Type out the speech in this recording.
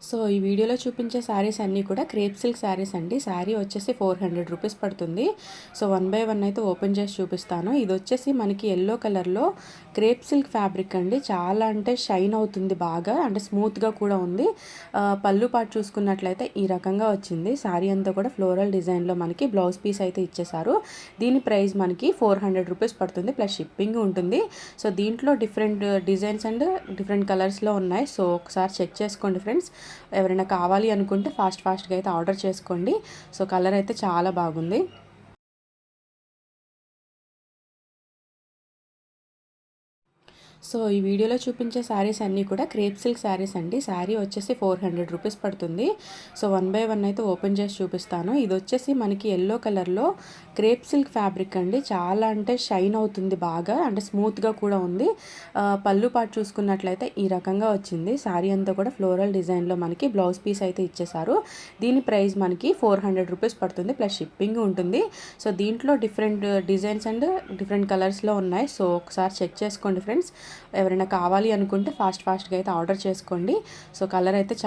So ఈ వీడియోలో చూపించే శారీస్ అన్నీ కూడా క్రేప్ సిల్క్ శారీస్ అండి. శారీ వచ్చేసి 400 రూపీస్ పడుతుంది. సో వన్ బై వన్ అయితే ఓపెన్ చేసి చూపిస్తాను. ఇది వచ్చేసి మనకి ఎల్లో కలర్లో క్రేప్ సిల్క్ ఫ్యాబ్రిక్ అండి. చాలా అంటే షైన్ అవుతుంది బాగా, అంటే స్మూత్గా కూడా ఉంది. పళ్ళు పాటు చూసుకున్నట్లయితే ఈ రకంగా వచ్చింది. శారీ అంతా కూడా ఫ్లోరల్ డిజైన్లో మనకి బ్లౌజ్ పీస్ అయితే ఇచ్చేసారు. దీని ప్రైస్ మనకి 400 రూపీస్ పడుతుంది, ప్లస్ షిప్పింగ్ ఉంటుంది. సో దీంట్లో డిఫరెంట్ డిజైన్స్ అండ్ డిఫరెంట్ కలర్స్లో ఉన్నాయి. సో ఒకసారి చెక్ చేసుకోండి ఫ్రెండ్స్. ఎవరైనా కావాలి అనుకుంటే ఫాస్ట్గా అయితే ఆర్డర్ చేసుకోండి. సో కలర్ అయితే చాలా బాగుంది. సో ఈ వీడియోలో చూపించే శారీస్ అన్నీ కూడా క్రేప్ సిల్క్ శారీస్ అండి. శారీ వచ్చేసి 400 రూపీస్ పడుతుంది. సో వన్ బై వన్ అయితే ఓపెన్ చేసి చూపిస్తాను. ఇది వచ్చేసి మనకి ఎల్లో కలర్లో క్రేప్ సిల్క్ ఫ్యాబ్రిక్ అండి. చాలా అంటే షైన్ అవుతుంది బాగా, అంటే స్మూత్గా కూడా ఉంది. పళ్ళు పాటు చూసుకున్నట్లయితే ఈ రకంగా వచ్చింది. శారీ అంతా కూడా ఫ్లోరల్ డిజైన్లో మనకి బ్లౌజ్ పీస్ అయితే ఇచ్చేసారు. దీని ప్రైస్ మనకి 400 రూపీస్ పడుతుంది, ప్లస్ షిప్పింగ్ ఉంటుంది. సో దీంట్లో డిఫరెంట్ డిజైన్స్ అండ్ డిఫరెంట్ కలర్స్లో ఉన్నాయి. సో ఒకసారి చెక్ చేసుకోండి ఫ్రెండ్స్. ఎవరైనా కావాలి అనుకుంటే ఫాస్ట్గా అయితే ఆర్డర్ చేసుకోండి. సో కలర్ అయితే